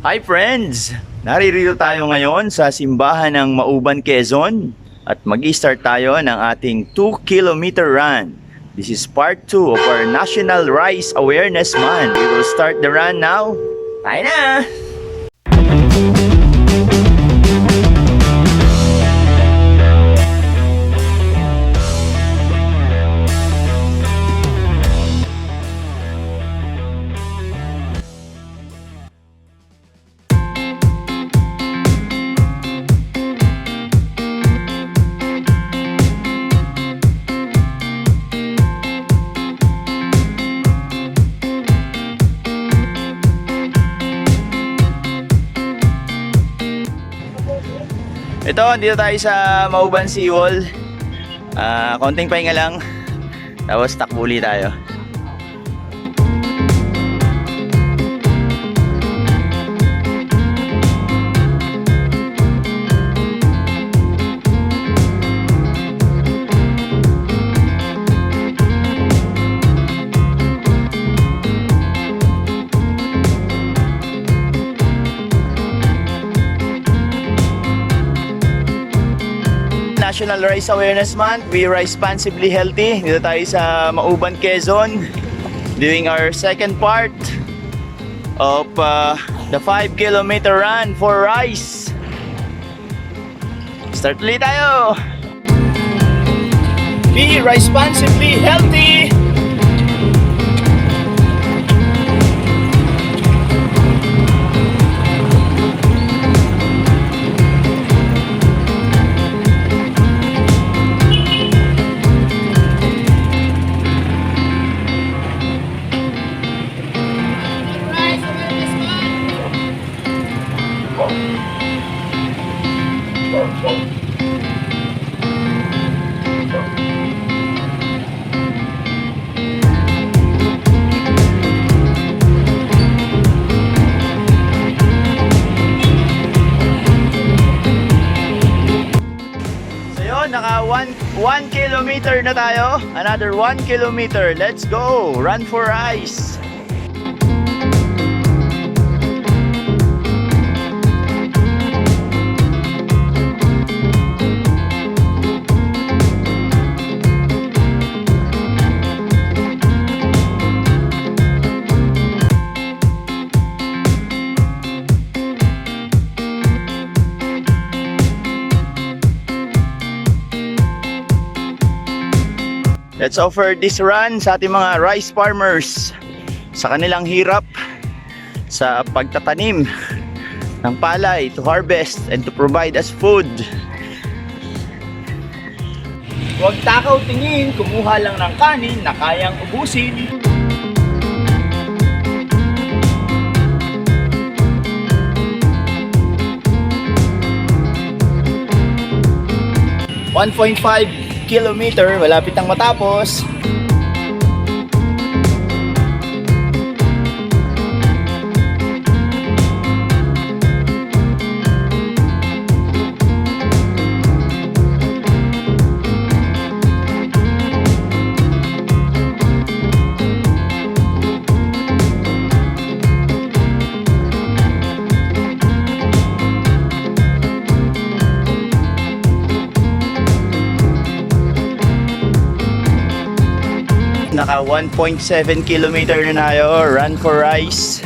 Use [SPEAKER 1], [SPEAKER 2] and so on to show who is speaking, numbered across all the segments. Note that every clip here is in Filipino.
[SPEAKER 1] Hi friends! Naririto tayo ngayon sa simbahan ng Mauban, Quezon at mag-start tayo ng ating 2-kilometer run. This is part 2 of our National Rice Awareness Month. We will start the run now. Tayo na! Ito, dito tayo sa Mauban Seawall. Konting pahinga lang. Tapos takbuli tayo. National Rice Awareness Month. We are responsibly healthy. Dito tayo sa Mauban, Quezon, doing our second part of the 5-kilometer run for rice. Start ulit tayo. Be responsibly healthy. Naka 1 kilometer na tayo. Another 1 kilometer. Let's go. Run for rice. Let's offer this run sa ating mga rice farmers sa kanilang hirap sa pagtatanim ng palay, to harvest and to provide us food. Huwag takaw tingin, kumuha lang ng kanin na kayang ubusin. .5 kilometer, malapit ang matapos. Naka 1.7 kilometer na tayo. Run for rice.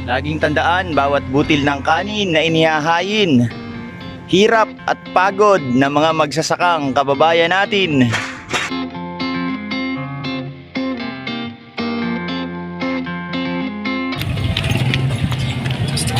[SPEAKER 1] Laging tandaan, bawat butil ng kanin na inihahain, hirap at pagod ng mga magsasakang kababayan natin.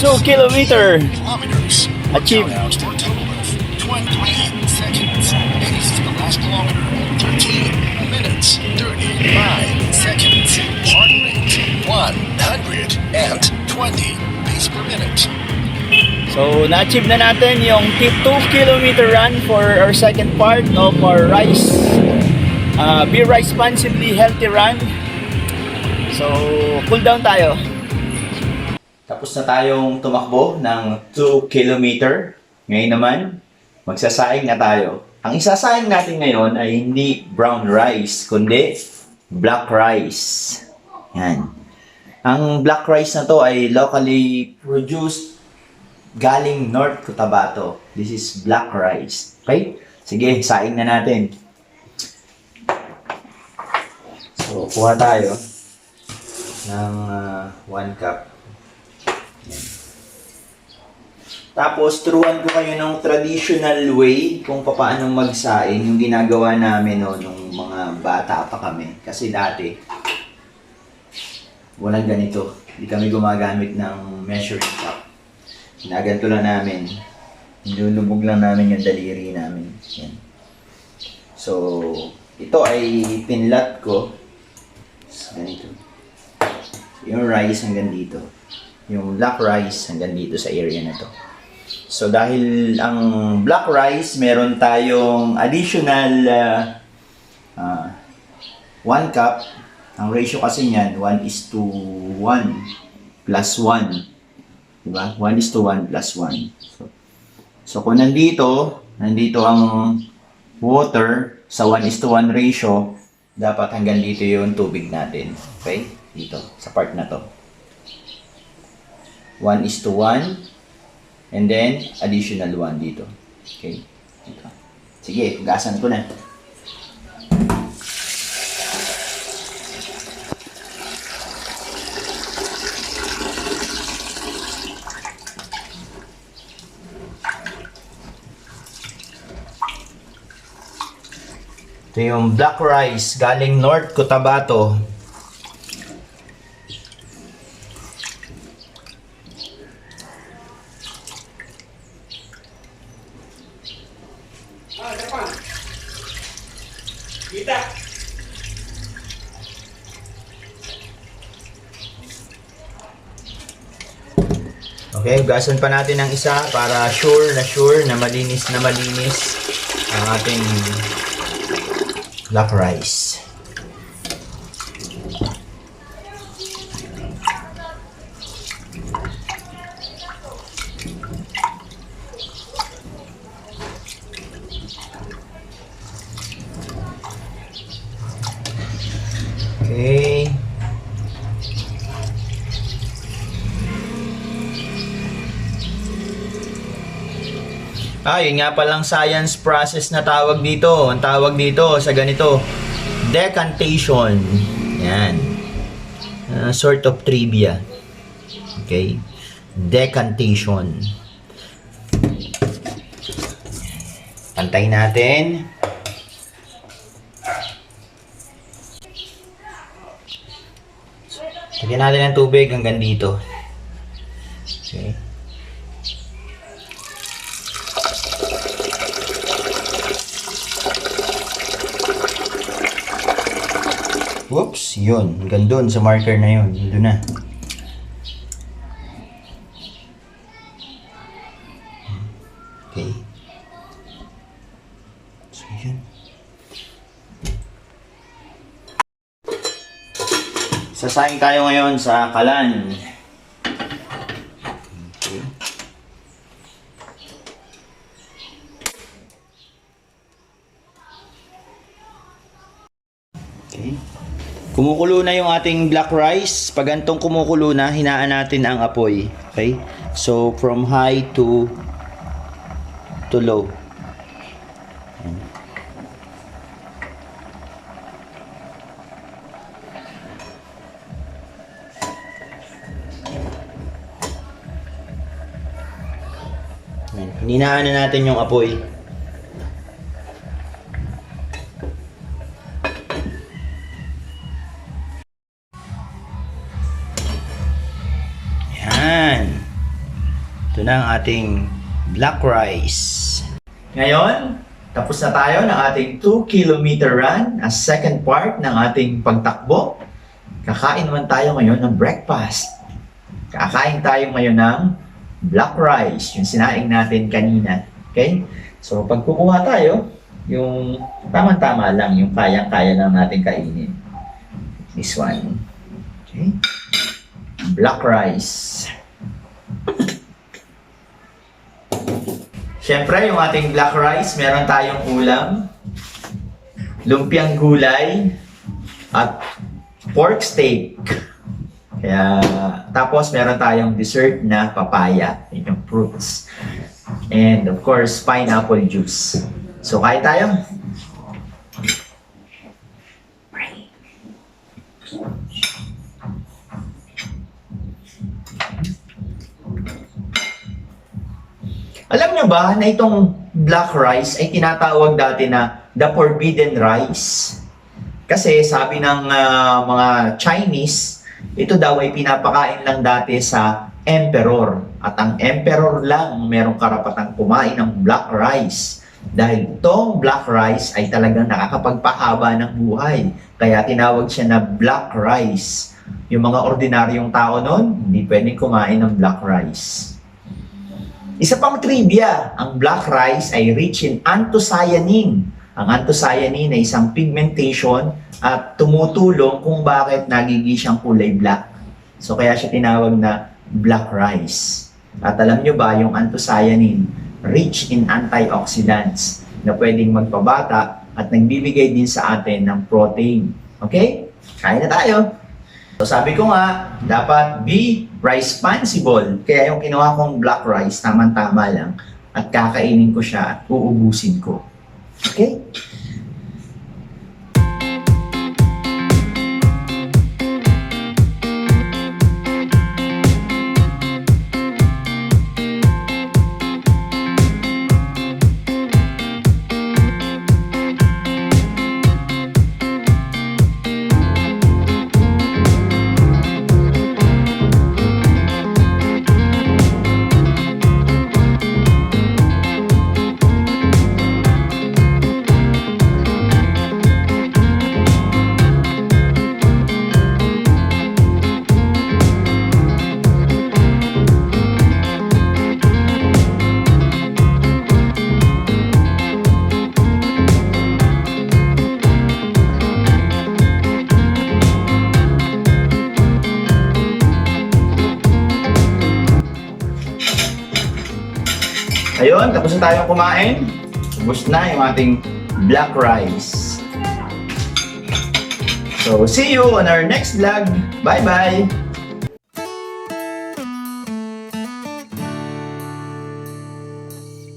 [SPEAKER 1] So kilometer achieve.
[SPEAKER 2] 20 seconds. This is the last kilometer. 13 minutes, 35 seconds. Heart rate 120 beats per minute.
[SPEAKER 1] So na-achieve na natin yung 2-kilometer run for our second part of our rice Be Responsibly Healthy Run. So cool down tayo. Tapos na tayong tumakbo ng 2 kilometer. Ngayon naman, magsasaing na tayo. Ang isasayang natin ngayon ay hindi brown rice, kundi black rice. Yan. Ang black rice na to ay locally produced galing North Cotabato. This is black rice. Okay? Sige, saing na natin. So, kuha tayo ng 1 cup. Yan. Tapos, turuan ko kayo ng traditional way kung paano magsaing, yung ginagawa namin nung mga bata pa kami. Kasi dati, walang ganito. Hindi kami gumagamit ng measuring cup. Ginaganto lang namin. Nilulubog lang namin yung daliri namin. Yan. So, ito ay pinlat ko. Ganito. Yung rice hanggang dito. Yung black rice hanggang dito sa area na to. So, dahil ang black rice, meron tayong additional 1 cup. Ang ratio kasi niyan, 1:1 plus 1. Diba? 1:1 plus 1. So kung nandito ang water sa 1:1 ratio, dapat hanggang dito yung tubig natin. Okay? Dito, sa part na to. 1:1. And then, additional 1 dito. Okay? Dito. Sige, hugasan ko na. Ito yung black rice galing North Cotabato. Okay, hugasan pa natin ang isa para sure na malinis ang ating black rice. Okay. Yun nga palang science process na tawag dito. Ang tawag dito sa ganito, decantation. Yan. Sort of trivia. Okay. Decantation. Pantay natin. Lagyan natin ng tubig hanggang dito. Okay. Whoops, yun. Hanggang doon sa marker na yun. Doon na. Okay. So, yun. Sasayang tayo ngayon sa kalan. Okay. Okay. Kumukulo na yung ating black rice. Pag gantong kumukulo na, hinaan natin ang apoy. Okay? So, from high to low. Hininaan na natin yung apoy. Yan. Ito na ang ating black rice. Ngayon, tapos na tayo ng ating 2-kilometer run as second part ng ating pagtakbo. Kakain naman tayo ngayon ng breakfast. Kakain tayo ngayon ng black rice, yung sinaing natin kanina. Okay? So, pag kukuha tayo, yung tama-tama lang, yung kayang-kaya lang natin kainin. This one. Okay? Black rice. Siyempre, yung ating black rice, meron tayong ulam, lumpiang gulay, at pork steak. Kaya, tapos meron tayong dessert na papaya, yung fruits. And of course, pineapple juice. So, kain tayo. Alam nyo ba na itong black rice ay tinatawag dati na the forbidden rice? Kasi sabi ng mga Chinese, ito daw ay pinapakain lang dati sa emperor. At ang emperor lang merong karapatang kumain ng black rice. Dahil itong black rice ay talagang nakakapagpahaba ng buhay. Kaya tinawag siya na black rice. Yung mga ordinaryong tao noon, hindi pwedeng kumain ng black rice. Isa pang trivia, ang black rice ay rich in anthocyanin. Ang anthocyanin ay isang pigmentation at tumutulong kung bakit nagiging siyang kulay black. So kaya siya tinawag na black rice. At alam nyo ba, yung anthocyanin, rich in antioxidants na pwedeng magpabata at nagbibigay din sa atin ng protein. Okay? Kain na tayo! So sabi ko nga, dapat be responsible. Kaya yung kinuha kong black rice, tama-tama lang. At kakainin ko siya at uubusin ko. Okay? Ayun, tapos na tayong kumain. Ubus na yung ating black rice. So, see you on our next vlog. Bye-bye!